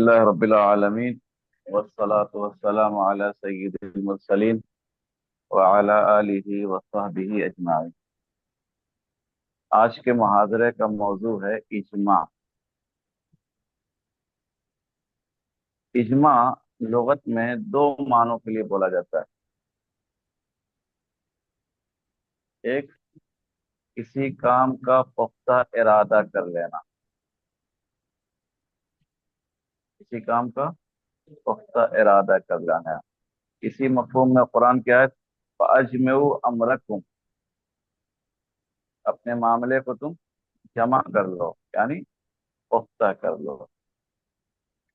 للہ رب العالمین والصلاة والسلام علی سید المرسلین وعلی آلہ وصحبہ اجمعین۔ آج کے محاضرے کا موضوع ہے اجماع۔ اجماع لغت میں دو معنوں کے لیے بولا جاتا ہے۔ ایک، کسی کام کا پختہ ارادہ کر لینا، کسی کام کا پختہ ارادہ کر لینا۔ اسی مفہوم میں قرآن کی آیت فَأَجْمِعُوا أَمْرَكُمْ، اپنے معاملے کو تم جمع کر لو، یعنی پختہ کر لو۔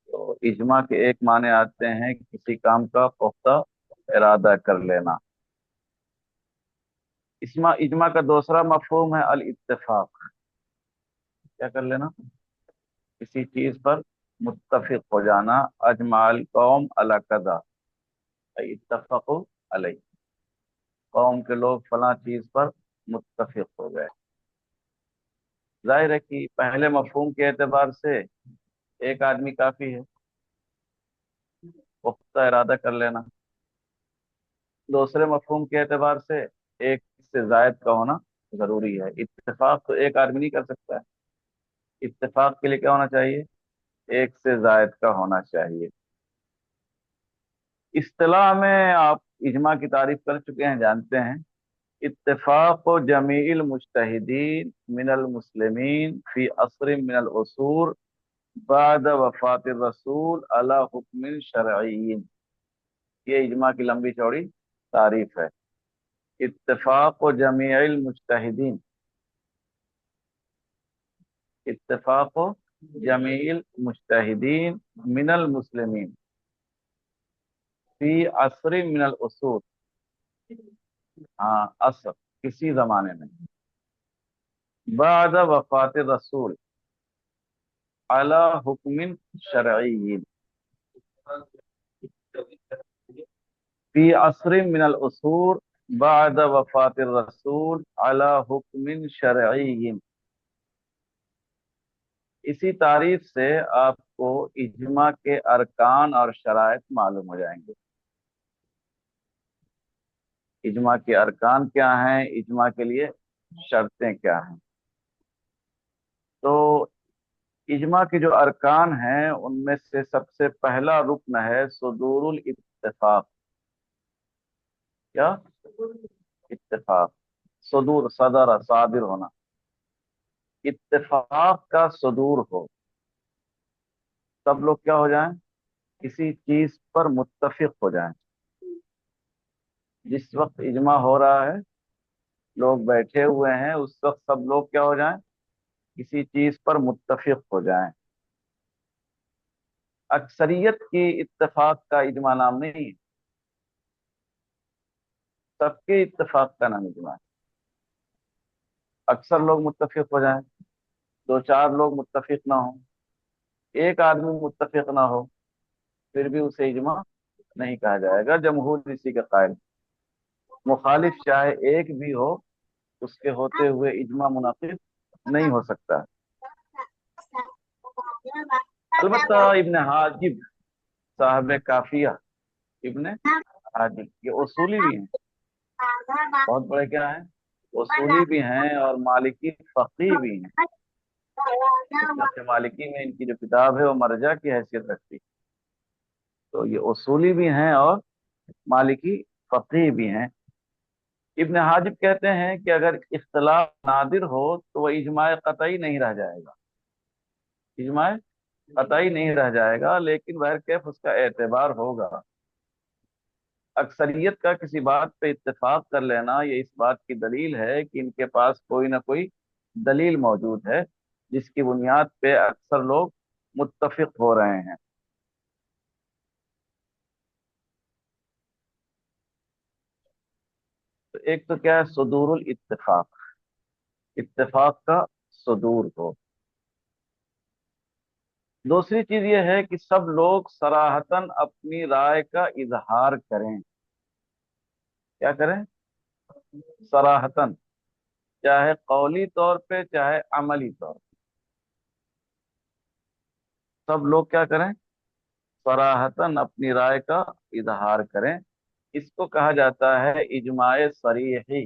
تو اجماع کے ایک معنی آتے ہیں کسی کام کا پختہ ارادہ کر لینا۔ اجماع کا دوسرا مفہوم ہے الاتفاق، کیا کر لینا؟ کسی چیز پر متفق ہو جانا۔ اجمع القوم علی کذا، اتفقوا علیہ، قوم کے لوگ فلاں چیز پر متفق ہو گئے۔ ظاہر ہے کہ پہلے مفہوم کے اعتبار سے ایک آدمی کافی ہے، پختہ ارادہ کر لینا۔ دوسرے مفہوم کے اعتبار سے ایک سے زائد کا ہونا ضروری ہے۔ اتفاق تو ایک آدمی نہیں کر سکتا ہے، اتفاق کے لیے کیا ہونا چاہیے؟ ایک سے زائد کا ہونا چاہیے۔ اصطلاح میں آپ اجماع کی تعریف کر چکے ہیں، جانتے ہیں۔ اتفاق جمیع المجتہدین من المسلمین فی عصر من العصور بعد وفات الرسول علی حکم شرعی، یہ اجماع کی لمبی چوڑی تعریف ہے۔ اتفاق جمیع المجتہدین، اتفاق جمیع المجتہدین من المسلمین فی عصر من العصور، عصر کسی زمانے میں، بعد وفات الرسول علی حکم شرعی، فی عصر من العصور بعد وفات الرسول علی حکم شرعی۔ اسی تعریف سے آپ کو اجماع کے ارکان اور شرائط معلوم ہو جائیں گے۔ اجماع کے ارکان کیا ہیں، اجماع کے لیے شرطیں کیا ہیں۔ تو اجماع کے جو ارکان ہیں ان میں سے سب سے پہلا رکن ہے صدور الاتفاق۔ کیا؟ اتفاق، صدور، صدر، صادر ہونا، اتفاق کا صدور ہو، سب لوگ کیا ہو جائیں؟ کسی چیز پر متفق ہو جائیں۔ جس وقت اجماع ہو رہا ہے، لوگ بیٹھے ہوئے ہیں، اس وقت سب لوگ کیا ہو جائیں؟ کسی چیز پر متفق ہو جائیں۔ اکثریت کی اتفاق کا اجماع نام نہیں ہے، سب کے اتفاق کا نام اجماع ہے۔ اکثر لوگ متفق ہو جائیں، دو چار لوگ متفق نہ ہوں، ایک آدمی متفق نہ ہو، پھر بھی اسے اجماع نہیں کہا جائے گا۔ جمہور اسی کے قائل، مخالف چاہے ایک بھی ہو، اس کے ہوتے ہوئے اجماع منعقد نہیں ہو سکتا۔ البتہ ابن حاجب صاحب کافیہ، ابن حاجب یہ اصولی بھی ہیں، بہت بڑے کیا ہیں؟ اصولی بھی ہیں اور مالکی فقیہ بھی ہیں۔ فقہ مالکی میں ان کی جو کتاب ہے وہ مرجع کی حیثیت رکھتی ہے۔ تو یہ اصولی بھی ہیں اور مالکی فقیہ بھی ہیں۔ ابن حاجب کہتے ہیں کہ اگر اختلاف نادر ہو تو وہ اجماع قطعی نہیں رہ جائے گا، اجماع قطعی نہیں رہ جائے گا، لیکن بہرکیف اس کا اعتبار ہوگا۔ اکثریت کا کسی بات پہ اتفاق کر لینا یہ اس بات کی دلیل ہے کہ ان کے پاس کوئی نہ کوئی دلیل موجود ہے جس کی بنیاد پہ اکثر لوگ متفق ہو رہے ہیں۔ تو ایک تو کیا ہے؟ صدور الاتفاق، اتفاق کا صدور ہو۔ دوسری چیز یہ ہے کہ سب لوگ صراحتاً اپنی رائے کا اظہار کریں۔ کیا کریں؟ صراحتاً، چاہے قولی طور پہ چاہے عملی طور پہ، سب لوگ کیا کریں؟ सराहतन अपनी राय का इजहार करें। इसको कहा जाता है इजमाع सरीही।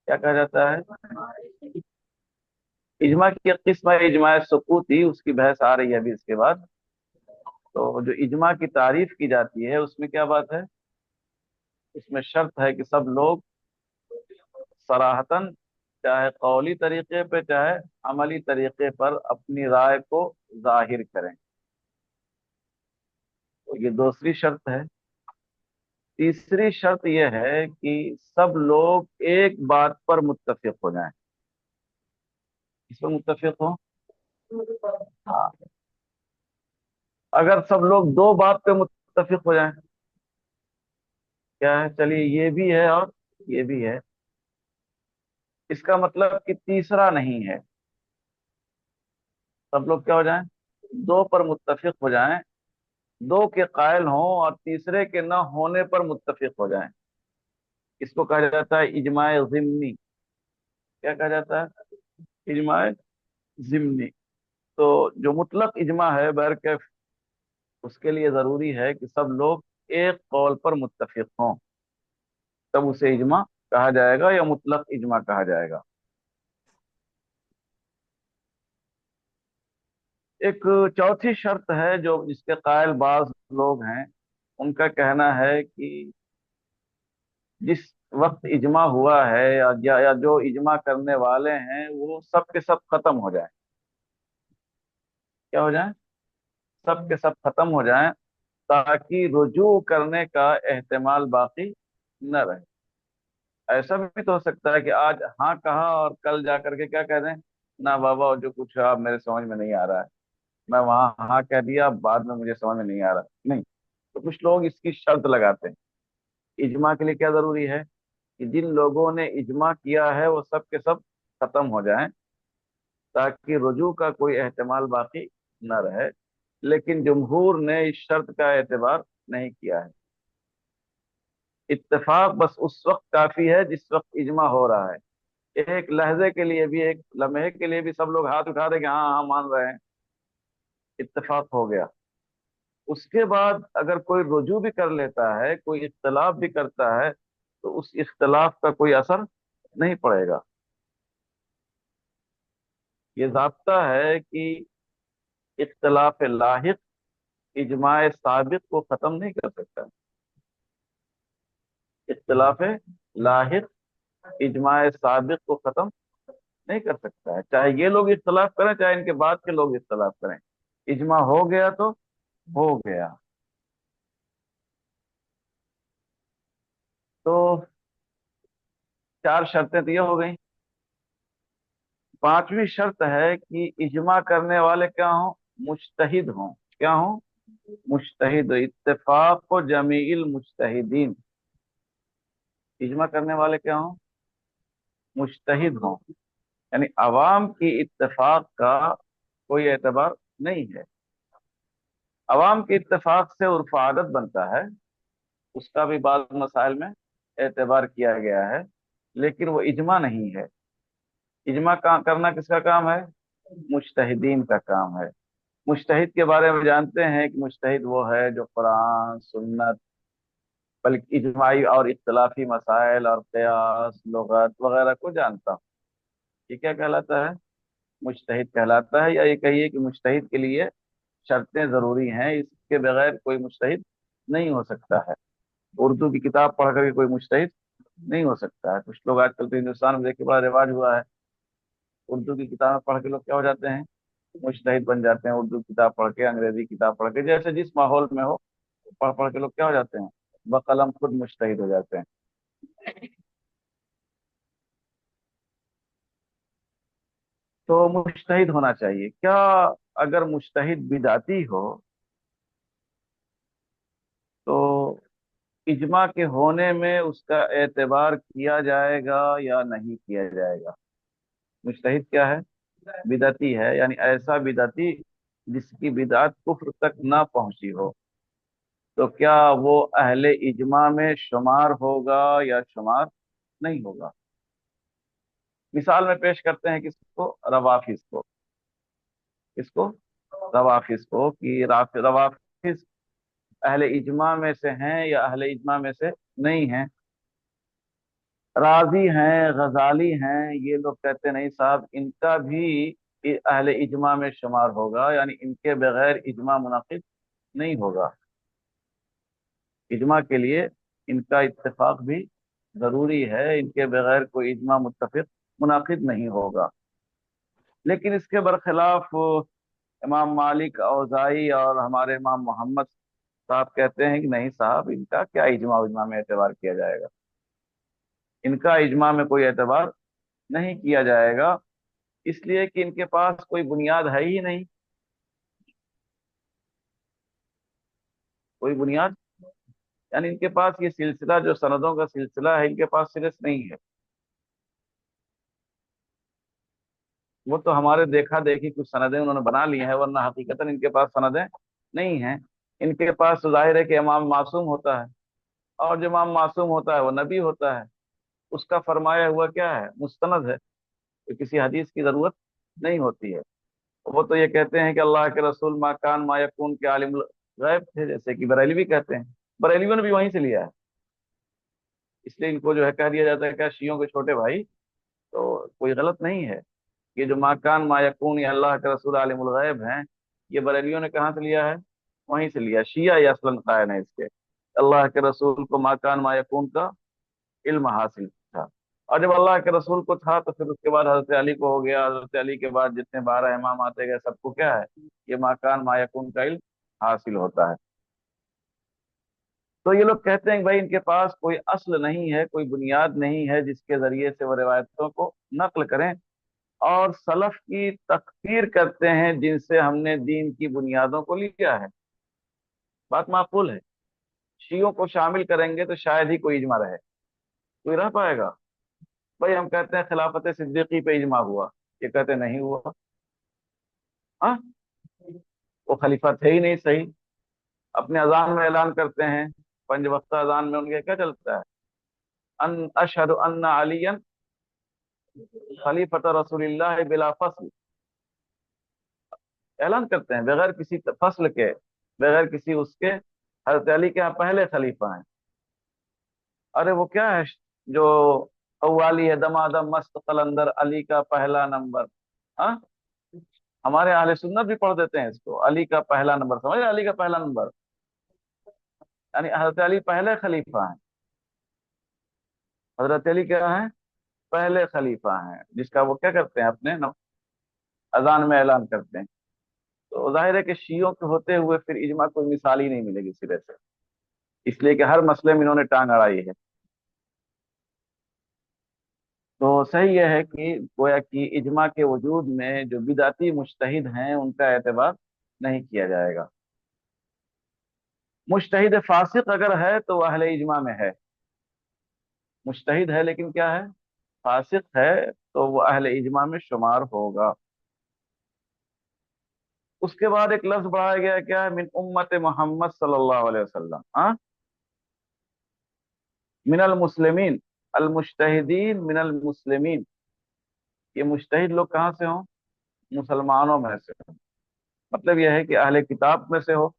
क्या कहा जाता है? इजमा की एक किस्म है इजमाع सुकूती, उसकी बहस आ रही है अभी इसके बाद। तो जो इजमा की तारीफ की जाती है उसमें क्या बात है? उसमें शर्त है कि सब लोग सराहतन, चाहे कौली तरीके पे चाहे अमली तरीके पर, अपनी राय को जाहिर करें। तो ये दूसरी शर्त है। तीसरी शर्त यह है कि सब लोग एक बात पर मुत्तफिक हो जाएं। इस पर मुत्तफिक हो। हाँ। अगर सब लोग दो बात पे मुत्तफिक हो जाएं, क्या है, चलिए ये भी है और ये भी है, इसका मतलब कि तीसरा नहीं है। सब लोग क्या हो जाएं? दो पर मुत्तफिक हो जाएं, दो के कायल हों और तीसरे के न होने पर मुत्तफिक हो जाएं। इसको कहा जाता है इजमाع ज़िम्नी। क्या कहा जाता है? इजमाع ज़िम्नी। तो जो मुतलक इजमा है बहरकैफ, उसके लिए जरूरी है कि सब लोग एक कौल पर मुत्तफिक हों, तब उसे इजमा कहा जाएगा या मुतलक इजमा कहा जाएगा। एक चौथी शर्त है जो जिसके कायल बाज लोग हैं, उनका कहना है कि जिस वक्त इजमा हुआ है या जो इजमा करने वाले हैं वो सब के सब खत्म हो जाए। क्या हो जाए? सब के सब खत्म हो जाएं, ताकि रुजू करने का एहतमाल बाकी न रहे। ऐसा भी तो हो सकता है कि आज हाँ कहा और कल जा करके क्या कह दें, ना बाबा जो कुछ आप मेरे समझ में नहीं आ रहा है, मैं वहां हाँ कह दिया, बाद में मुझे समझ में नहीं आ रहा। नहीं। तो कुछ लोग इसकी शर्त लगाते हैं। इजमा के लिए क्या जरूरी है? कि जिन लोगों ने इजमा किया है वो सब के सब खत्म हो जाएं, ताकि रुजू का कोई एहतमाल बाकी न रहे। लेकिन जमहूर ने इस शर्त का एतबार नहीं किया है। इत्तेफाक बस उस वक्त काफी है जिस वक्त इजमा हो रहा है। एक लहजे के लिए भी, एक लम्हे के लिए भी सब लोग हाथ उठा दे कि हाँ हाँ मान रहे हैं, इत्तेफाक हो गया। उसके बाद अगर कोई रुजू भी कर लेता है, कोई इख्तलाफ भी करता है, तो उस इख्तलाफ का कोई असर नहीं पड़ेगा। ये ज़ाब्ता है कि इख्तलाफ लाहिक इजमाए साबिक को खत्म नहीं कर सकता। इख्तलाफ लाहिक इजमाए साबिक को खत्म नहीं कर सकता है, चाहे ये लोग इख्तलाफ करें चाहे इनके बाद के लोग इख्तलाफ करें। इजमा हो गया तो हो गया। तो चार शर्तें तो ये हो गई। पांचवी शर्त है कि इजमा करने वाले क्या हों? मुज्तहिद हों। क्या हों? मुज्तहिद। इत्तेफाक जमील मुज्तहिदीन। इजमा करने वाले क्या हों? मुज्तहिद हों। यानी अवाम की इत्तेफाक का कोई एतबार नहीं है। अवाम के इत्तेफाक से उर्फ आदत बनता है, उसका भी बाद मसाइल में एतबार किया गया है, लेकिन वो इजमा नहीं है। इजमा करना किसका काम है? मुज्तहिदीन का काम है। मुज्तहिद के बारे में जानते हैं कि मुज्तहिद वो है जो कुरान सुन्नत, बल्कि इजमाई और इख्तलाफी मसाइल और क़ियास लुगत वगैरह को जानता हो। ये क्या कहलाता है? मुज्तहिद कहलाता है। या ये कहिए कि मुज्तहिद के लिए शर्तें जरूरी हैं, इसके बगैर कोई मुज्तहिद नहीं हो सकता है। उर्दू की किताब पढ़ करके कोई मुज्तहिद नहीं हो सकता है। कुछ लोग आजकल तो हिंदुस्तान में देखिए बड़ा रिवाज हुआ है, उर्दू की किताबें पढ़ के लोग क्या हो जाते हैं? मुज्तहिद बन जाते हैं। उर्दू किताब पढ़ के, अंग्रेजी किताब पढ़ के, जैसे जिस माहौल में हो पढ़ पढ़ के लोग क्या हो जाते हैं? बकलम खुद मुज्तहिद हो जाते हैं। तो मुज्तहिद होना चाहिए क्या? अगर मुज्तहिद बिदाती हो तो इजमा के होने में उसका एतबार किया जाएगा या नहीं किया जाएगा? मुज्तहिद क्या है? बिदअती है, यानी ऐसा बिदअती जिसकी बिदअत कुफ्र तक ना पहुंची हो। तो क्या वो अहले इजमा में शुमार होगा या शुमार नहीं होगा? मिसाल में पेश करते हैं किसको? रवाफिज को। किसको? रवाफिज को। कि रवाफिज हाफिज अहले इजमा में से हैं या अहले इजमा में से नहीं हैं। राजी हैं, गजाली हैं, ये लोग कहते नहीं साहब इनका भी अहले इजमा में शुमार होगा, यानी इनके बगैर इजमा मुनाकिद नहीं होगा। इजमा के लिए इनका इत्तेफाक भी जरूरी है, इनके बगैर कोई इजमा मुत्तफिक मुनाकिद नहीं होगा। लेकिन इसके बरखिलाफ इमाम मालिक, औज़ाई और हमारे इमाम मोहम्मद साहब कहते हैं कि नहीं साहब, इनका क्या इजमा उजमा में एतबार किया जाएगा, इनका इजमा में कोई एतबार नहीं किया जाएगा, इसलिए कि इनके पास कोई बुनियाद है ही नहीं। कोई बुनियाद, यानी इनके पास ये सिलसिला, जो सनदों का सिलसिला है, इनके पास सिरे से नहीं है। वो तो हमारे देखा देखी कुछ सनदें उन्होंने बना ली हैं, वरना हकीकतन इनके पास सनदें नहीं हैं। इनके पास तो जाहिर है कि इमाम मासूम होता है, और जो इमाम मासूम होता है वो नबी होता है, उसका फरमाया हुआ क्या है, मुस्तनद है, तो किसी हदीस की जरूरत नहीं होती है। वो तो ये कहते हैं कि अल्लाह के रसूल मा कान मा यकून के आलिम गैब थे, जैसे कि बरेलवी कहते हैं। बरेलवियों ने भी वहीं से लिया है, इसलिए इनको जो है कह दिया जाता है क्या, शियों के छोटे भाई। तो कोई गलत नहीं है। ये जो माकान मायकून या अल्लाह के रसूल आलिमुल गैब हैं, ये बरेलियों ने कहाँ से लिया है, वहीं से लिया। शिया या असलन कायन है इसके। अल्लाह के रसूल को माकान मायकून का इल्म हासिल था, और जब अल्लाह के रसूल को था तो फिर उसके बाद हजरत अली को हो गया, हजरत अली के बाद जितने 12 इमाम आते गए सबको क्या है, ये माकान मायकून का इल्म हासिल होता है। तो ये लोग कहते हैं कि भाई इनके पास कोई असल नहीं है, कोई बुनियाद नहीं है जिसके जरिए से वो रिवायतों को नकल करें, और सलफ की तकफीर करते हैं जिनसे हमने दीन की बुनियादों को लिया है। बात माकूल है। शियों को शामिल करेंगे तो शायद ही कोई इजमा रहे, कोई रह पाएगा। भाई हम कहते हैं खिलाफत सिद्दीकी पे इजमा हुआ, ये कहते नहीं हुआ। हाँ, वो खलीफा थे ही नहीं सही। अपने अजान में ऐलान करते हैं, पंज वक्त अजान में उनके क्या चलता है, अन अशहदु अन्ना अलियन खलीफत रसूलिल्लाह बिला फसल। ऐलान करते हैं बगैर किसी फसल के, बगैर किसी उसके, हजरत अली के यहाँ पहले खलीफा हैं। अरे वो क्या है जो कव्वाली है, दमादम मस्त कलंदर, अली का पहला नंबर। हाँ, हमारे अहले सुन्नत भी पढ़ देते हैं इसको, अली का पहला नंबर, समझ रहे, अली का पहला नंबर, यानी हजरत अली पहले खलीफा हैं। हजरत अली क्या है, पहले खलीफा हैं, जिसका वो क्या करते हैं, अपने अजान में ऐलान करते हैं। तो जाहिर है कि शियों के होते हुए फिर इजमा कोई मिसाल ही नहीं मिलेगी सिरे से, इसलिए कि हर मसले में इन्होंने टांग अड़ाई है। तो सही यह है कि गोया कि इजमा के वजूद में जो बिदाती मुजतहिद हैं उनका एतबार नहीं किया जाएगा। मुजतहिद फासिक अगर है तो वह अहले इजमा में है। मुजतहिद है लेकिन क्या है, फासिक है, तो वो अहले इजमा में शुमार होगा। उसके बाद एक लफ्ज बढ़ाया गया, क्या है, मिन उम्मत मोहम्मद सल्लल्लाहु अलैहि वसल्लम, हाँ, मिनल मुस्लिमीन, अल मुजतहिदीन मिनल मुस्लिमीन। ये मुजतहिद लोग कहाँ से हों, मुसलमानों में से हो। मतलब यह है कि अहले किताब में से हो।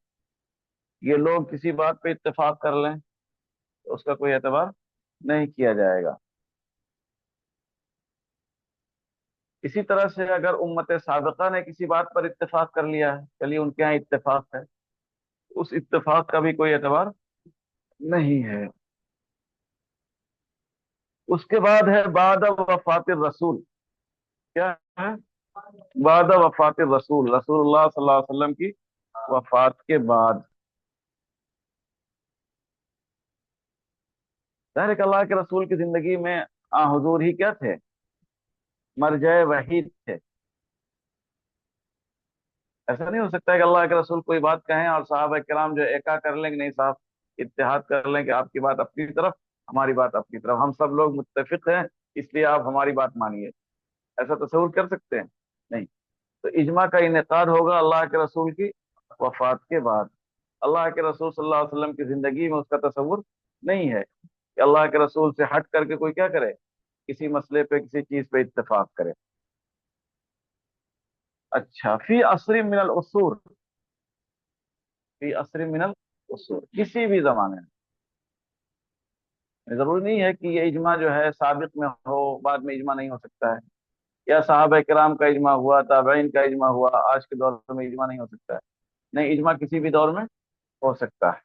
ये लोग किसी बात पे इत्तेफाक कर लें तो उसका कोई एतबार नहीं किया जाएगा। इसी तरह से अगर उम्मत साबिका ने किसी बात पर इत्तेफाक कर लिया है, चलिए उनके यहाँ इत्तेफाक है, उस इत्तेफाक का भी कोई एतबार नहीं है। उसके बाद है बाद वफात रसूल, क्या है, बाद वफात रसूल, रसूलुल्लाह सल्लल्लाहु अलैहि वसल्लम की वफात के बाद। ज़ाहिर है कि अल्लाह के रसूल की जिंदगी में हुजूर ही क्या थे, मरजए वही थे। ऐसा नहीं हो सकता है कि अल्लाह के रसूल कोई बात कहें और साहब किराम जो एका कर लें कि नहीं साहब, इत्तेहाद कर लें कि आपकी बात अपनी तरफ, हमारी बात अपनी तरफ, हम सब लोग मुत्तफिक हैं, इसलिए आप हमारी बात मानिए। ऐसा तस्वुर कर सकते हैं? नहीं। तो इजमा का इनेकाद होगा अल्लाह के रसूल की वफात के बाद। अल्लाह के रसूल सल्लल्लाहु अलैहि वसल्लम की जिंदगी में उसका तस्वुर नहीं है कि अल्लाह के रसूल से हट करके कोई क्या करे, किसी मसले पे, किसी चीज पे इत्तेफाक करे। अच्छा, फी असरी मिनल उसूर, फी असर मिनल उसूल, किसी भी जमाने में। जरूरी नहीं है कि ये इजमा जो है साबिक में हो, बाद में इजमा नहीं हो सकता है। या साहबा किराम का इजमा हुआ, ताबईन का इजमा हुआ, आज के दौर में इजमा नहीं हो सकता है। नहीं, इजमा किसी भी दौर में हो सकता है।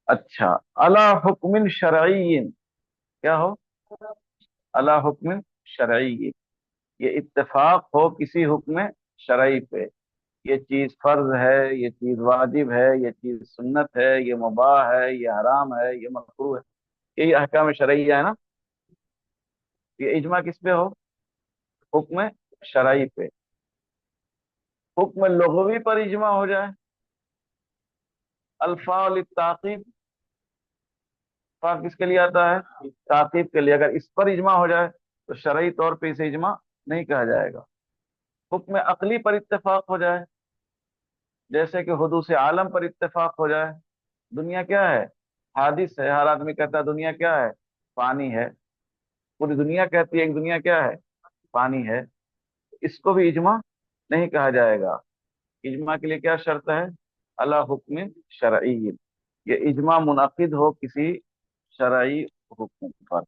अच्छा, अला हुक्मिन शरईय्यिन, क्या हो? अला हुक्मिन शरईय्यिन, ये इत्तेफाक हो किसी हुक्म शरई पे। ये चीज फर्ज है, ये चीज वाजिब है, ये चीज सुन्नत है, ये मुबाह है, ये हराम है, ये मकरूह है, यही अहकाम शरईया है ना। ये इजमा किस पे हो? हुक्म शरई पे। हुक्म लुग़वी पर इजमा हो जाए, अल्फा ताकीब, फा किसके लिए आता है? ताकीब के लिए। अगर इस पर इजमा हो जाए तो शरई तौर पे इसे इजमा नहीं कहा जाएगा। हुक्म अकली पर इत्तेफाक हो जाए, जैसे कि हुदूस आलम पर इत्तेफाक हो जाए। दुनिया क्या है? हादिस है। हर आदमी कहता है दुनिया क्या है? पानी है। पूरी दुनिया कहती है कि दुनिया क्या है? पानी है। इसको भी इजमा नहीं कहा जाएगा। इजमा के लिए क्या शर्त है? अला हुक्म शरई, ये इजमा मुनअक्किद हो किसी शरई हुक्म पर।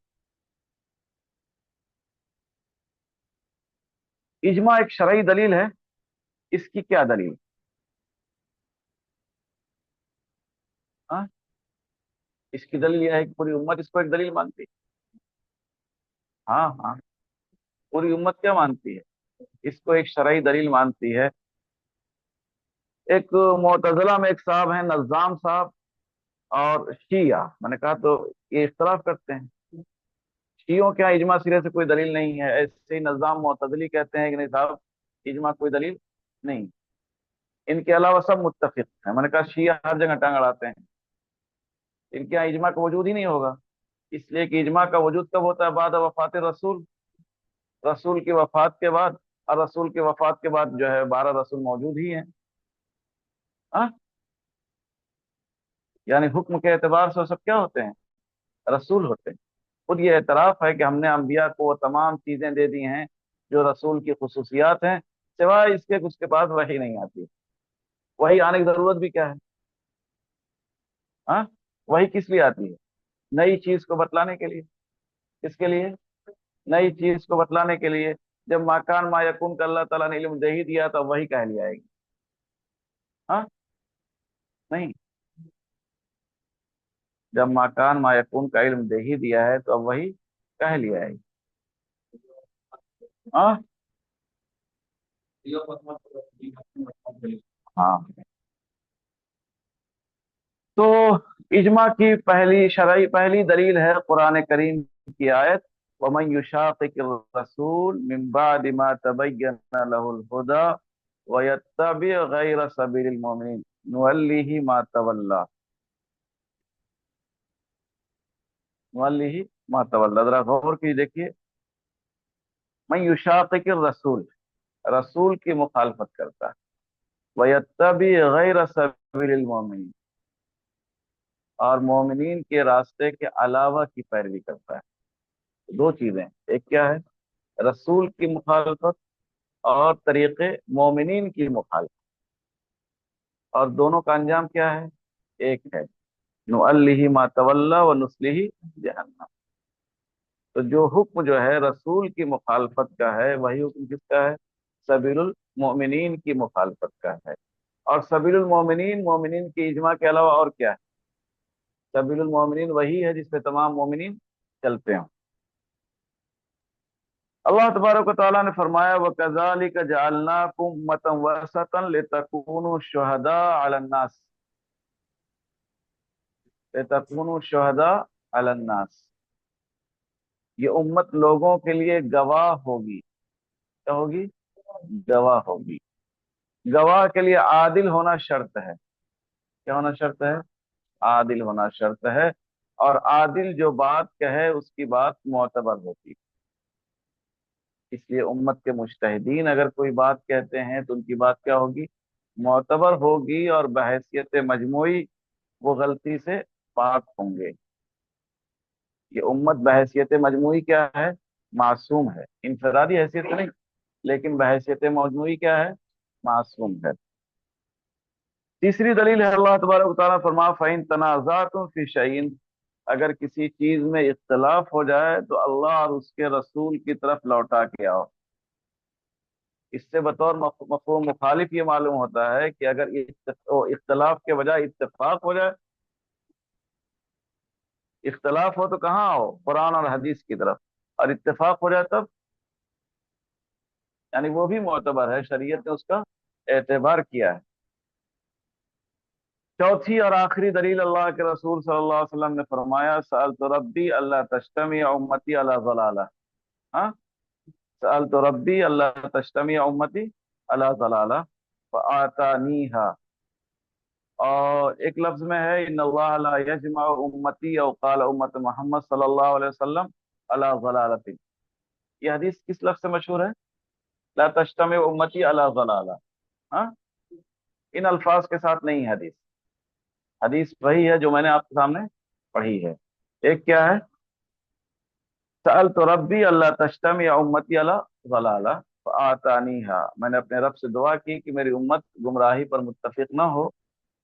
इजमा एक शरई दलील है। इसकी क्या दलील? हाँ, इसकी दलील यह है कि पूरी उम्मत इसको एक दलील मानती है। हाँ हाँ, पूरी उम्मत क्या मानती है? इसको एक शरई दलील मानती है। एक मुअतज़िला में एक साहब हैं, नज़्ज़ाम साहब, और शिया, मैंने कहा तो ये इख्तलाफ करते हैं। शियों के यहाँ इजमा सिरे से कोई दलील नहीं है, ऐसे ही नज़्ज़ाम मुअतज़िली कहते हैं कि नहीं साहब, इजमा कोई दलील नहीं। इनके अलावा सब मुत्तफिक है। मैंने कहा शिया हर जगह टांग अड़ाते हैं, इनके यहाँ इजमा का वजूद ही नहीं होगा। इसलिए कि इजमा का वजूद कब होता है? बाद वफात रसूल, रसूल की वफात के बाद। और रसूल की वफात के बाद जो है 12 रसूल मौजूद ही हैं। हाँ, यानी हुक्म के एतबार से वो सब क्या होते हैं? रसूल होते हैं। खुद ये एतराफ है कि हमने अम्बिया को वो तमाम चीजें दे दी हैं जो रसूल की खुसूसियात हैं, सिवाय इसके कि उसके पास वही नहीं आती। वही आने की जरूरत भी क्या है? हाँ, वही किस लिए आती है? नई चीज को बतलाने के लिए। किसके लिए? नई चीज को बतलाने के लिए। जब माकान मा यकून का अल्लाह ताला ने इल्म दे ही दिया तो वही कह लिया आएगी। हाँ, नहीं, जब माकान मा यकून का इल्म दे ही दिया है तो अब वही कह लिया आएगी। हाँ हाँ। तो इजमा की पहली शरई पहली दलील है कुरान करीम की आयत, वमन युशाक़िक़िर रसूल मिन बअदि मा तबय्यन लहुल हुदा व यत्तबि गैर सबीलिल मोमिनीन नुवल्लिहि मा तवल्ला, नुवल्लिहि मा तवल्ला। जरा गौर की देखिए, मन युशाक़िक़िर रसूल, रसूल की मुखालफत करता है, व यत्तबि गैर सबीलिल मोमिनीन, और मोमिनीन के रास्ते के अलावा की पैरवी करता है। दो चीजें, एक क्या है? रसूल की मुखालफत, और तरीके मोमिनीन की मुखालफत। और दोनों का अंजाम क्या है? एक है, नुअल्लिहि मा तवल्ला व नुस्लिहि जहन्नम। तो जो हुक्म जो है रसूल की मुखालफत का है, वही हुक्म किसका है? सबीलुल मोमिनीन की मुखालफत का है। और सबीलुल मोमिनीन, मोमिनीन की इजमा के अलावा और क्या है? सबीलुल मोमिनीन वही है जिसपे तमाम मोमिनीन चलते हैं। अल्लाह तबारक व तआला ने फरमाया, व कज़ालिक जअलनाकुम उम्मतन वसतन लितकूनु शुहदा अलन नास, लितकूनु शुहदा अलन नास। ये उम्मत लोगों के लिए गवाह होगी। क्या होगी? गवाह होगी। गवाह के लिए आदिल होना शर्त है। क्या होना शर्त है? आदिल होना शर्त है। और आदिल जो बात कहे उसकी बात मोतबर होती है। इसलिए उम्मत के मुजतहिदीन अगर कोई बात कहते हैं तो उनकी बात क्या होगी? मोतबर होगी, और बहैसियत मजमूई वो गलती से पाक होंगे। ये उम्मत बहैसियत मजमूई क्या है? मासूम है, इनफरादी हैसियत से नहीं, लेकिन बहैसियत मजमूई क्या है? मासूम है। तीसरी दलील है, अल्लाह तबारक व तआला फरमा फ़इन तनाज़अतुम फ़ी शैइन, अगर किसी चीज में इख्तलाफ हो जाए तो अल्लाह और उसके रसूल की तरफ लौटा के आओ। इससे बतौर मफ़हूम मुखालिफ ये मालूम होता है कि अगर इख्तलाफ के बजाय इत्तेफाक हो जाए, इख्तलाफ हो तो कहाँ आओ, कुरान और हदीस की तरफ, और इत्तेफाक हो जाए तब, यानी वो भी मोतबर है, शरीयत ने उसका एतबार किया है। चौथी और आखिरी दलील, अल्लाह के रसूल सल्लल्लाहु अलैहि वसल्लम ने फरमाया सअलतु रब्बी अल्ला तज्तमी उम्मती अला ज़लाला। हाँ, सअलतु रब्बी अल्ला तज्तमी उम्मती अला ज़लाला फ़आतानीहा। और एक लफ्ज में है इन्नल्लाह ला यजमा उम्मती औ क़ाल उम्मत मोहम्मद सल्लल्लाहु अलैहि वसल्लम अला ज़लालतिन। ये हदीस किस लफ्ज से मशहूर है? ला तज्तमी उम्मती अला ज़लाला। हाँ, इन अल्फाज के साथ नहीं है हदीस। हदीस वही है जो मैंने आपके सामने पढ़ी है। एक क्या है, सअलतु रब्बी अल्ला तज्तमी उम्मती अला ज़लाला फ़आतानीहा, मैंने अपने रब से दुआ की कि मेरी उम्मत गुमराही पर मुत्तफिक न हो,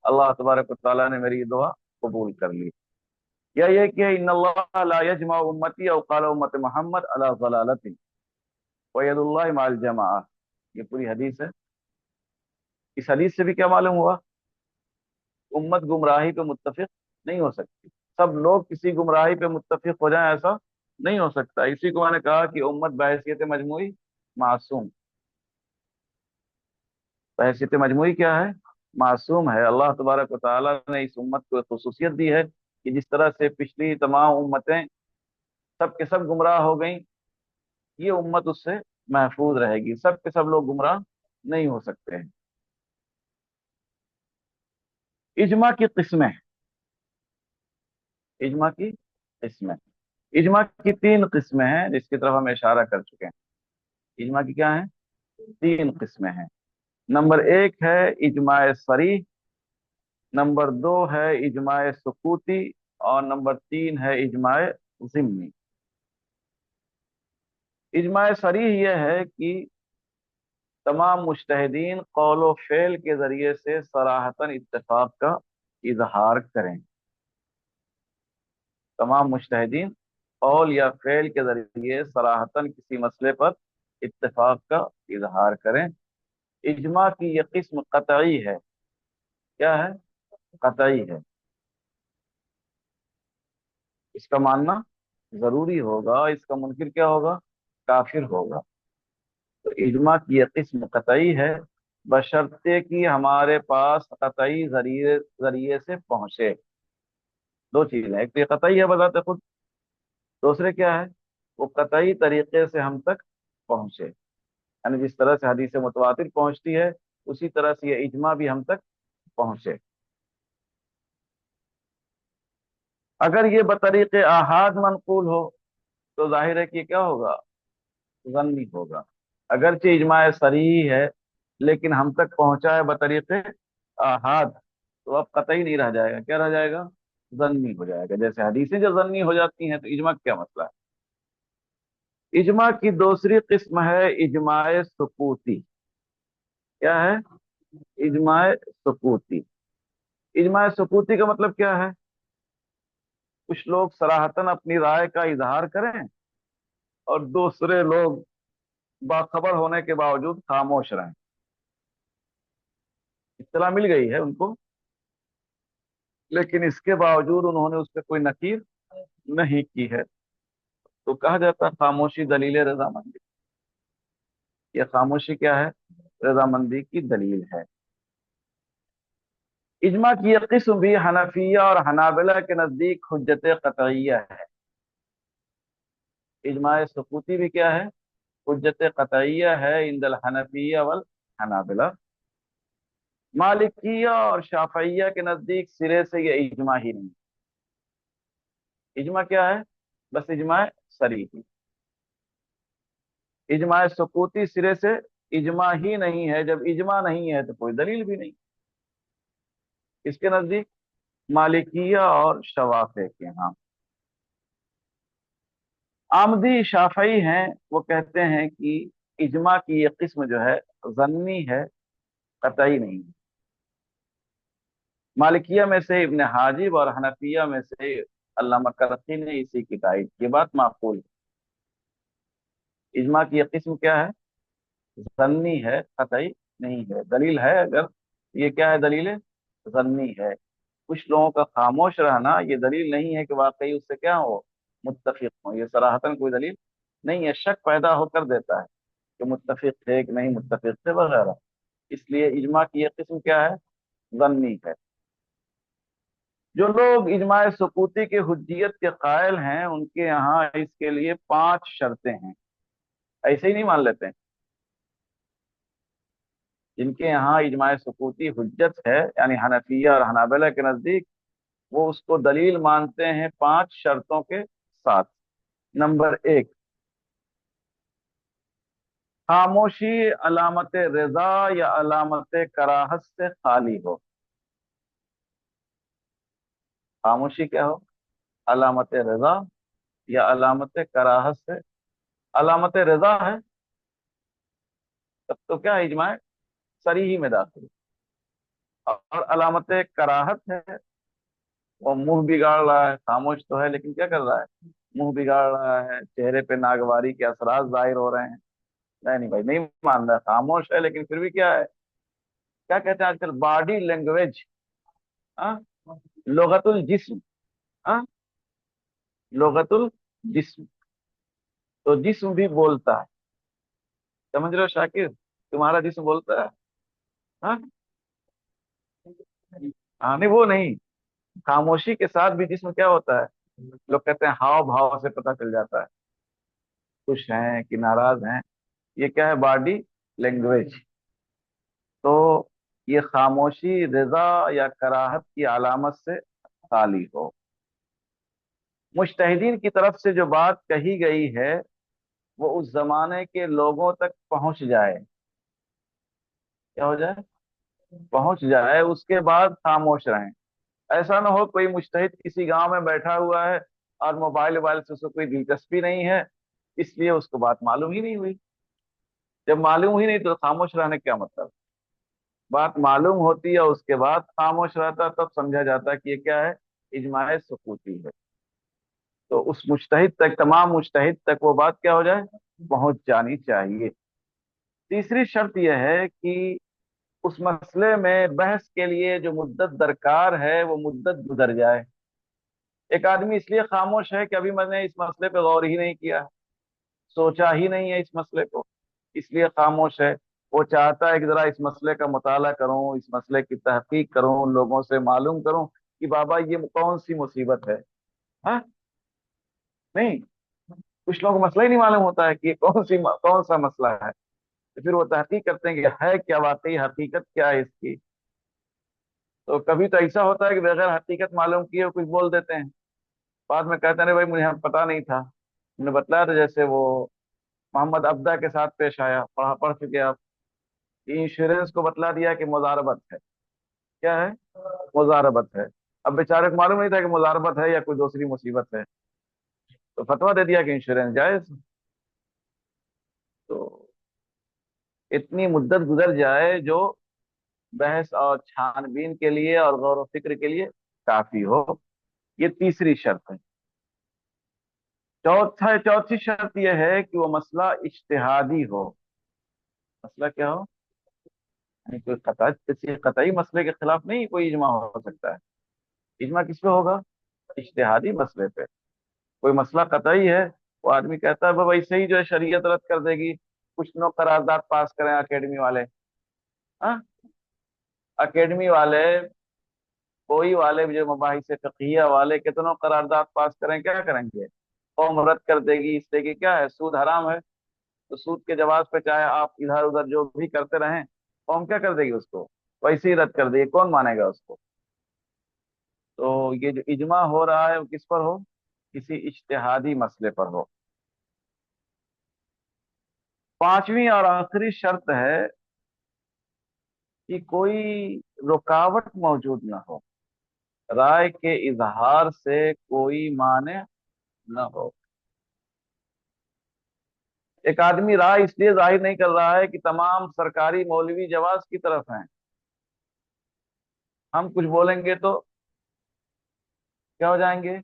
अल्लाह तबारक व तआला ने मेरी दुआ कबूल कर ली। या ये कि इन्नल्लाह ला यजमा उम्मती औ क़ाल उम्मत मोहम्मद अला ज़लालतिन व यदुल्लाहि मअल जमाअ, ये पूरी हदीस है। इस हदीस से भी क्या मालूम हुआ, उम्मत गुमराही पे मुत्तफिक नहीं हो सकती, सब लोग किसी गुमराही पे मुत्तफिक हो जाएं ऐसा नहीं हो सकता। इसी को मैंने कहा कि उम्मत बहैसियत मजमूई मासूम, बहैसियत मजमूई क्या है, मासूम है। अल्लाह तबारक व तआला ने इस उम्मत को एक खुसूसियत दी है कि जिस तरह से पिछली तमाम उम्मतें सब के सब गुमराह हो गई, ये उम्मत उससे महफूज रहेगी, सब के सब लोग गुमराह नहीं हो सकते हैं। इजमा की किस्में, इजमा की किस्में, इजमा की तीन किस्में हैं जिसकी तरफ हम इशारा कर चुके हैं। इजमा की क्या है, तीन किस्में हैं। नंबर एक है इजमाए सरीह, नंबर दो है इजमाए सुकूती, और नंबर तीन है इजमाए जिम्मी। इजमाए सरीह यह है कि तमाम मुज्तहिदीन कौल व फेल के जरिए से सराहतन इत्तेफाक का इजहार करें। तमाम मुज्तहिदीन कौल या फेल के जरिए सराहतन किसी मसले पर इत्तेफाक का इजहार करें। इजमा की यह किस्म कतई है। क्या है, कतई है। इसका मानना जरूरी होगा, इसका मुनकिर क्या होगा, काफिर होगा। तो इजमा की यह किस्म कतई है, बशर्ते कि हमारे पास कतई जरिए जरिए से पहुंचे। दो चीजें, एक तो ये कतई है बजाते खुद, दूसरे क्या है, वो कतई तरीके से हम तक पहुंचे, यानी जिस तरह से हदीस मुतवातिर पहुंचती है उसी तरह से ये इजमा भी हम तक पहुंचे। अगर ये बतरीके आहाद मनकूल हो तो जाहिर है कि ये क्या होगा, ज़न्नी होगा। अगरचे इजमा सरी है लेकिन हम तक पहुंचा है बतरीके आहाद, तो अब कतई नहीं रह जाएगा, क्या रह जाएगा, ज़न्नी हो जाएगा। जैसे हदीसें जो ज़न्नी हो जाती हैं तो इजमा का क्या मसला है। इजमा की दूसरी किस्म है इजमाए सुकूती। क्या है, इजमाए सुकूती। इजमाए सुकूती का मतलब क्या है, कुछ लोग सराहतन अपनी राय का इजहार करें और दूसरे लोग बाखबर होने के बावजूद खामोश रहें। इत्तला मिल गई है उनको, लेकिन इसके बावजूद उन्होंने उस पर कोई नकीर नहीं की है, तो कहा जाता है खामोशी दलील रजामंदी। यह खामोशी क्या है, रजामंदी की दलील है। इजमा की यह किस्म भी हनफिया और हनाबिला के नजदीक हुज्जत कतइया है। इजमा सुकूती भी क्या है, हुज्जत कतइया है इंदल हनफिया वल हनाबिला। मालिकिया और शाफिया के नजदीक सिरे से यह इजमा ही नहीं। इजमा क्या है, बस इजमा सरी। इजमा सुकूती सिरे से इजमा ही नहीं है, जब इजमा नहीं है तो कोई दलील भी नहीं। इसके नजदीक मालिकिया और शवाफे के यहाँ। आमदी शाफई हैं, वो कहते हैं कि इजमा की ये किस्म जो है जन्नी है, कतई नहीं। मालिकिया में से इब्न हाजिब और हनफिया में से अल्लामा करखी ने इसी की तायीद, ये बात माकूल है। इजमा की यह किस्म क्या है? जन्नी है, कतई नहीं है। दलील है अगर, ये क्या है? दलील जन्नी है। कुछ लोगों का खामोश रहना ये दलील नहीं है कि वाकई उससे क्या हो, मुत्तफिक हो। ये सराहतन कोई दलील नहीं है, शक पैदा होकर देता है कि मुत्तफिक थे कि नहीं मुत्तफिक थे वगैरह। इसलिए इजमा की यह किस्म क्या है? जन्नी है। जो लोग इजमा सुकूती के हुज्जियत के कायल हैं उनके यहाँ इसके लिए 5 शर्तें हैं। ऐसे ही नहीं मान लेते हैं। जिनके यहाँ इजमा सुकूती हुज्जत है, यानी हनफिया और हनाबला के नजदीक, वो उसको दलील मानते हैं 5 शर्तों के साथ। नंबर 1, खामोशी अलामत रजा या अलामत कराहत से खाली हो। खामोशी क्या हो? अलामत रजा या अलामत कराहत से। अलामत रजा है तब तो क्या है, इजमा सरी ही में दाखिल। और अलामत कराहत है, वो मुंह बिगाड़ रहा है, खामोश तो है लेकिन क्या कर रहा है? मुंह बिगाड़ रहा है, चेहरे पे नागवारी के असरात जाहिर हो रहे हैं। नहीं नहीं भाई, नहीं मान रहा, खामोश है लेकिन फिर भी क्या है, क्या कहते हैं आजकल, बॉडी लैंग्वेज, हाँ, लुगतुल जिस्म, हाँ, लुगतुल जिस्म। तो जिस्म भी बोलता है, समझ रहे हो शाकिर? तुम्हारा जिस्म बोलता है, हाँ। हाँ नहीं, वो नहीं, खामोशी के साथ भी जिस्म क्या होता है, लोग कहते हैं हाव भाव से पता चल जाता है, खुश हैं कि नाराज हैं। ये क्या है? Body language. तो ये खामोशी रजा या कराहत की अलामत से खाली हो। मुजतहिदीन की तरफ से जो बात कही गई है वो उस जमाने के लोगों तक पहुंच जाए। क्या हो जाए? पहुंच जाए, उसके बाद खामोश रहें। ऐसा ना हो कोई मुजतहिद किसी गांव में बैठा हुआ है और मोबाइल वोबाइल से उसको कोई दिलचस्पी नहीं है, इसलिए उसको बात मालूम ही नहीं हुई। जब मालूम ही नहीं तो खामोश रहने का क्या मतलब? बात मालूम होती है उसके बाद खामोश रहता, तब समझा जाता है कि ये क्या है, इजमाए सुकूती है। तो उस मुजतहिद तक, तमाम मुजतहिद तक वो बात क्या हो जाए, पहुंच जानी चाहिए। तीसरी शर्त यह है कि उस मसले में बहस के लिए जो मुद्दत दरकार है वो मुद्दत गुजर जाए। एक आदमी इसलिए खामोश है कि अभी मैंने इस मसले पे गौर ही नहीं किया, सोचा ही नहीं है इस मसले को, इसलिए खामोश है। वो चाहता है कि जरा इस मसले का मुताला करूं, इस मसले की तहकीक करूं, लोगों से मालूम करूं कि बाबा ये कौन सी मुसीबत है। हाँ, नहीं, कुछ लोगों को मसला ही नहीं मालूम होता है कि ये कौन सा मसला है। तो फिर वो तहकीक करते हैं कि है क्या, वाकई हकीकत क्या है इसकी। तो कभी तो ऐसा होता है कि बगैर हकीकत मालूम किए वो कुछ बोल देते हैं, बाद में कहते हैं भाई मुझे पता नहीं था, तुमने बतलाया था। जैसे वो मोहम्मद अब्दा के साथ पेश आया, पढ़ चुके आप, कि इंश्योरेंस को बतला दिया कि मुजारबत है। क्या है? मुजारबत है। अब बेचारे को मालूम नहीं था कि मुजारबत है या कोई दूसरी मुसीबत है, तो फतवा दे दिया कि इंश्योरेंस जायज। तो इतनी मुद्दत गुजर जाए जो बहस और छानबीन के लिए और गौर व फिक्र के लिए काफी हो। ये तीसरी शर्त है। चौथी शर्त यह है कि वो मसला इज्तिहादी हो। मसला क्या हो? यानी कोई किसी कतई मसले के खिलाफ नहीं कोई इजमा हो सकता है। इजमा किस पे होगा? इज्तिहादी मसले पे। कोई मसला कतई है, वो आदमी कहता है बाबा ऐसे ही जो है शरीयत रद्द कर देगी, कुछ लोग करारदाद पास करें अकेडमी वाले, हाँ, अकेडमी वाले, कोई वाले भी जो मबाहिस फिqहिया वाले कितनों करारदाद पास करें, क्या करेंगे? कौम रद्द कर देगी, इससे कि क्या है, सूद हराम है। तो सूद के जवाब पे चाहे आप इधर उधर जो भी करते रहें, कौम क्या कर देगी उसको, वैसे ही रद्द कर देगी, कौन मानेगा उसको? तो ये जो इजमा हो रहा है वो किस पर हो? किसी इज्तिहादी मसले पर हो। पांचवी और आखिरी शर्त है कि कोई रुकावट मौजूद ना हो, राय के इजहार से कोई माने न हो। ایک آدمی راہ اس لیے ظاہر نہیں کر رہا ہے کہ تمام سرکاری مولوی جواز کی طرف ہیں، ہم کچھ بولیں گے تو کیا ہو جائیں گے،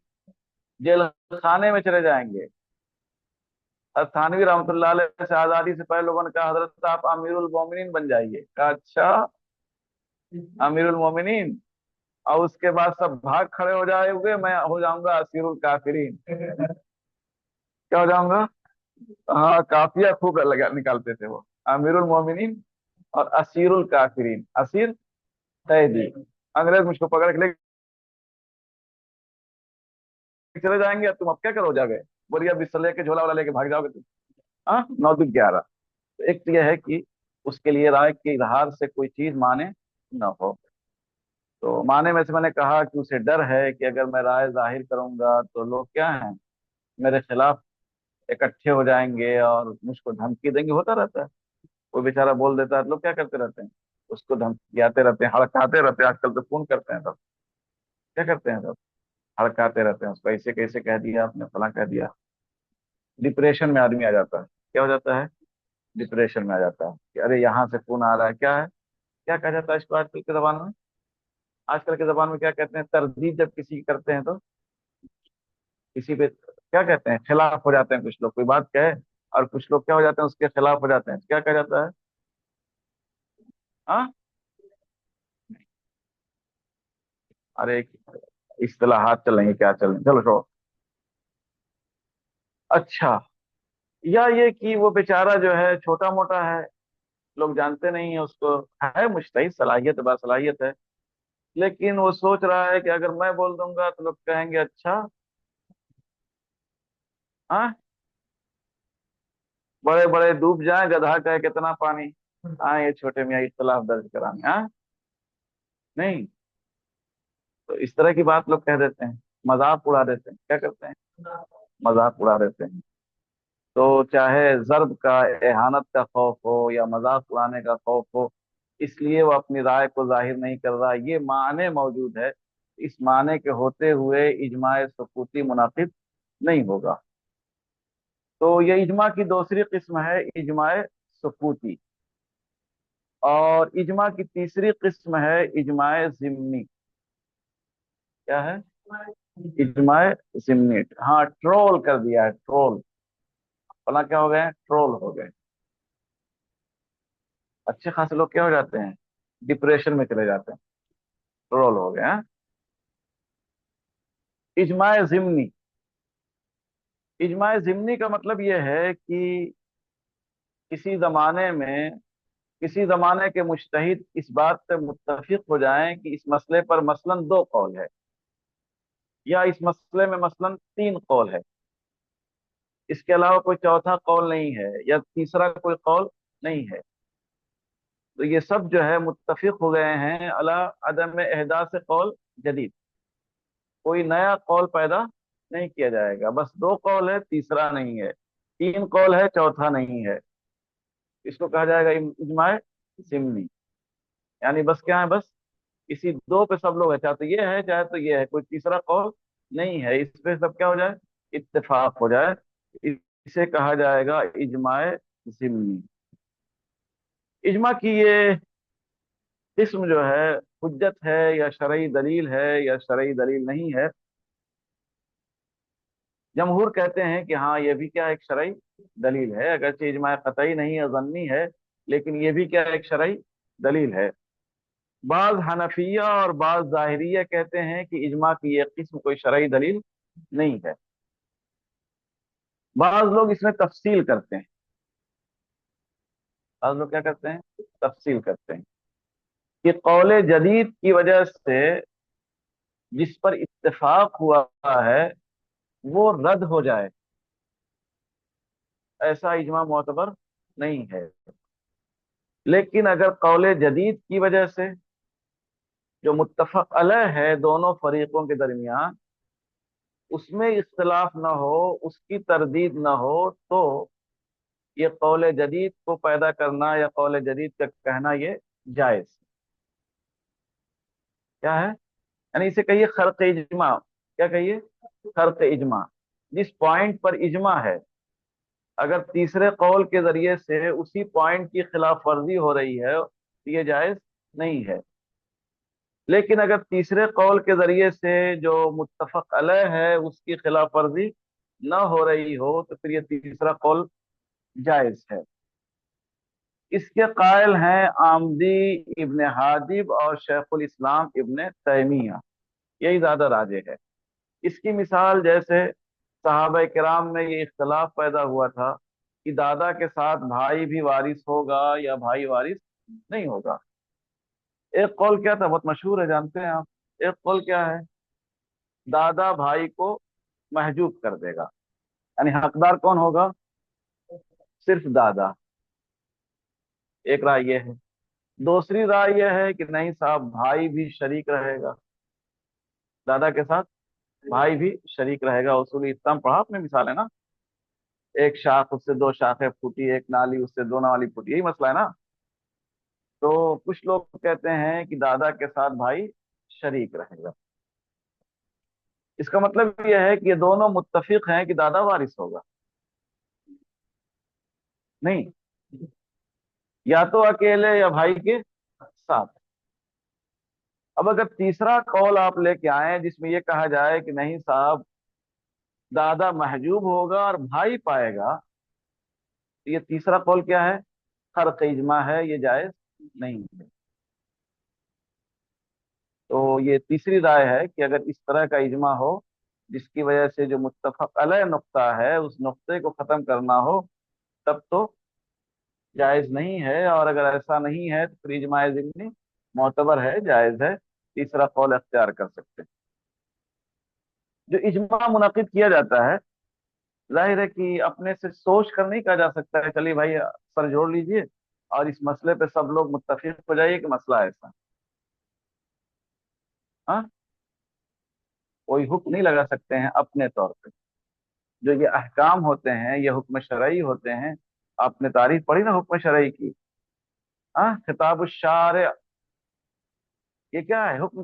جیل خانے میں چلے جائیں گے۔ حضرت تھانوی رحمۃ اللہ علیہ سے آزادی سے پہلے لوگوں نے کہا حضرت آپ امیر المومنین بن جائیے، کہا اچھا امیر المومنین، اور اس کے بعد سب بھاگ کھڑے ہو جائے ہوئے، میں ہو جاؤں گا اسیر الکافرین، کیا ہو جاؤں گا؟ ہاں کافیہ خوب نکالتے تھے وہ، امیر المومنین اور اسیر الکافرین، اسیر قیدی، انگریز مجھ کو پکڑ کے لے کے چلے جائیں گے، تم اب کیا کرو جا گئے، بولیے اب بستر لے کے جھولا والا لے کے بھاگ جاؤ گے تم؟ ہاں 9 دن 11۔ تو ایک تو یہ ہے کہ اس کے لیے رائے کے اظہار سے کوئی چیز مانے نہ ہو، تو مانے میں سے میں نے کہا کہ اسے ڈر ہے کہ اگر میں رائے ظاہر کروں گا تو لوگ کیا ہیں میرے خلاف اکٹھے ہو جائیں گے اور مجھ کو دھمکی دیں گے، ہوتا رہتا ہے، کوئی بیچارہ بول دیتا ہے، لوگ کیا کرتے رہتے ہیں، اس کو دھمکیاتے رہتے ہیں، ہڑکاتے رہتے ہیں، آج کل تو فون کرتے ہیں سب، کیا کرتے ہیں سب، ہڑکاتے رہتے ہیں اس کو، ایسے کیسے کہہ دیا آپ نے، فلاں کہہ دیا، ڈپریشن میں آدمی آ جاتا ہے، کیا ہو جاتا ہے، ڈپریشن میں آ جاتا ہے کہ ارے یہاں سے فون آ رہا ہے، کیا ہے، کیا کہا جاتا ہے اس کو آج کل کے زبان میں، آج کل کے زبان میں کیا کہتے ہیں، تردید جب کسی کی کرتے ہیں تو کسی پہ کیا کہتے ہیں، خلاف ہو جاتے ہیں، کچھ لوگ کوئی بات کہے اور کچھ لوگ کیا ہو جاتے ہیں اس کے خلاف ہو جاتے ہیں، کیا کہا جاتا ہے، ہاں ارے اصطلاحات چل رہی ہیں، کیا چل رہی ہیں، چلو چھوڑو۔ اچھا، یا یہ کہ وہ بیچارہ جو ہے چھوٹا موٹا ہے، لوگ جانتے نہیں ہیں اس کو، ہے مجتہد، صلاحیت باصلاحیت ہے، لیکن وہ سوچ رہا ہے کہ اگر میں بول دوں گا تو لوگ کہیں گے اچھا، ہاں بڑے بڑے ڈوب جائیں گدھا کہے کتنا پانی، ہاں یہ چھوٹے میاں اختلاف درج کرانے، ہاں نہیں، تو اس طرح کی بات لوگ کہہ دیتے ہیں، مذاق اڑا دیتے ہیں، کیا کرتے ہیں، مذاق اڑا دیتے ہیں، تو چاہے ضرب کا، اہانت کا خوف ہو یا مذاق اڑانے کا خوف ہو، اس لیے وہ اپنی رائے کو ظاہر نہیں کر رہا، یہ معنی موجود ہے، اس معنی کے ہوتے ہوئے اجماع سکوتی منعقد نہیں ہوگا، تو یہ اجماع کی دوسری قسم ہے اجماع سکوتی، اور اجماع کی تیسری قسم ہے اجماع ضمنی، کیا ہے، اجماع ضمنی، ہاں ٹرول کر دیا ہے، ٹرول، فلاں کیا ہو گئے، ٹرول ہو گئے، اچھے خاصے لوگ کیا ہو جاتے ہیں، ڈپریشن میں چلے جاتے ہیں، ٹرول ہو گئے، ہاں؟ اجماع ضمنی، اجماع ضمنی کا مطلب یہ ہے کہ کسی زمانے میں کسی زمانے کے مجتہد اس بات سے متفق ہو جائیں کہ اس مسئلے پر مثلاً 2 قول ہے، یا اس مسئلے میں مثلاً 3 قول ہے، اس کے علاوہ کوئی چوتھا قول نہیں ہے یا تیسرا کوئی قول نہیں ہے، تو یہ سب جو ہے متفق ہو گئے ہیں علی عدم احداث قول جدید، کوئی نیا قول پیدا نہیں کیا جائے گا، بس 2 قول ہے، تیسرا نہیں ہے، 3 قول ہے، چوتھا نہیں ہے، اس کو کہا جائے گا اجماع ضمنی، یعنی بس کیا ہے، بس اسی 2 پہ سب لوگ ہیں، چاہے تو یہ ہے چاہے تو یہ ہے، کوئی تیسرا قول نہیں ہے، اس پہ سب کیا ہو جائے، اتفاق ہو جائے، اسے کہا جائے گا اجماع ضمنی۔ اجماع کی یہ قسم جو ہے حجت ہے یا شرعی دلیل ہے یا شرعی دلیل نہیں ہے، جمہور کہتے ہیں کہ ہاں یہ بھی کیا ایک شرعی دلیل ہے، اگرچہ اجماع قطعی نہیں ہے، ظنی ہے، لیکن یہ بھی کیا ایک شرعی دلیل ہے۔ بعض حنفیہ اور بعض ظاہریہ کہتے ہیں کہ اجماع کی یہ قسم کوئی شرعی دلیل نہیں ہے، بعض لوگ اس میں تفصیل کرتے ہیں، بعض لوگ کیا کرتے ہیں، تفصیل کرتے ہیں کہ قول جدید کی وجہ سے جس پر اتفاق ہوا ہے وہ رد ہو جائے، ایسا اجماع معتبر نہیں ہے، لیکن اگر قول جدید کی وجہ سے جو متفق علیہ ہے دونوں فریقوں کے درمیان اس میں اختلاف نہ ہو، اس کی تردید نہ ہو، تو یہ قول جدید کو پیدا کرنا یا قول جدید کا کہنا یہ جائز، کیا ہے، یعنی اسے کہیے خرق اجماع، کیا کہیے، خرق اجماع، جس پوائنٹ پر اجماع ہے अगर तीसरे कौल के जरिए से उसी पॉइंट की खिलाफ वर्जी हो रही है तो ये जायज नहीं है। लेकिन अगर तीसरे कौल के जरिए से जो मुत्तफक अलैह है उसकी खिलाफ वर्जी न हो रही हो तो फिर ये तीसरा कौल जायज है। इसके कायल हैं आमदी, इब्न हाजिब और शेखुल इस्लाम इब्न तैमिया। यही ज्यादा राजे है। इसकी मिसाल जैसे सहाबा किराम में ये इख्तलाफ पैदा हुआ था कि दादा के साथ भाई भी वारिस होगा या भाई वारिस नहीं होगा। एक कौल क्या था, बहुत मशहूर है, जानते हैं आप। एक कौल क्या है, दादा भाई को महजूब कर देगा, यानी हकदार कौन होगा, सिर्फ दादा। एक राय ये है। दूसरी राय यह है कि नहीं साहब, भाई भी शरीक रहेगा, दादा के साथ भाई भी शरीक रहेगा। उसूली इस्लाम पढ़ा आपने, मिसाल है ना, एक शाख उससे दो शाखें फूटी, एक नाली उससे दो नाली फूटी, यही मसला है ना। तो कुछ लोग कहते हैं कि दादा के साथ भाई शरीक रहेगा। इसका मतलब यह है कि ये दोनों मुत्तफिक हैं कि दादा वारिस होगा। नहीं, या तो अकेले या भाई के साथ। अब अगर तीसरा कौल आप लेके आए जिसमें यह कहा जाए कि नहीं साहब, दादा महजूब होगा और भाई पाएगा, तो ये तीसरा कौल क्या है, खर्क इजमा है, ये जायज नहीं है। तो ये तीसरी राय है कि अगर इस तरह का इजमा हो जिसकी वजह से जो मुत्तफक अलैह नुक्ता है उस नुक्ते को खत्म करना हो, तब तो जायज नहीं है। और अगर ऐसा नहीं है तो फिर इजमा ज़िमनी मोतबर है, जायज है, तीसरा कौल अख्तियार कर सकते हैं। जो इजमा मुनक़िद किया जाता है, जाहिर है कि अपने से सोच कर नहीं कहा जा सकता है चलिए भाई सर जोड़ लीजिए और इस मसले पे सब लोग मुत्तफिक हो जाइए कि मसला ऐसा। हाँ, कोई हुक्म नहीं लगा सकते हैं अपने तौर पे। जो ये अहकाम होते हैं ये हुक्म शरई होते हैं। आपने तारीफ पढ़ी ना हुक्म शरई की। हाँ, खिताब शार, ये क्या है, हुक्म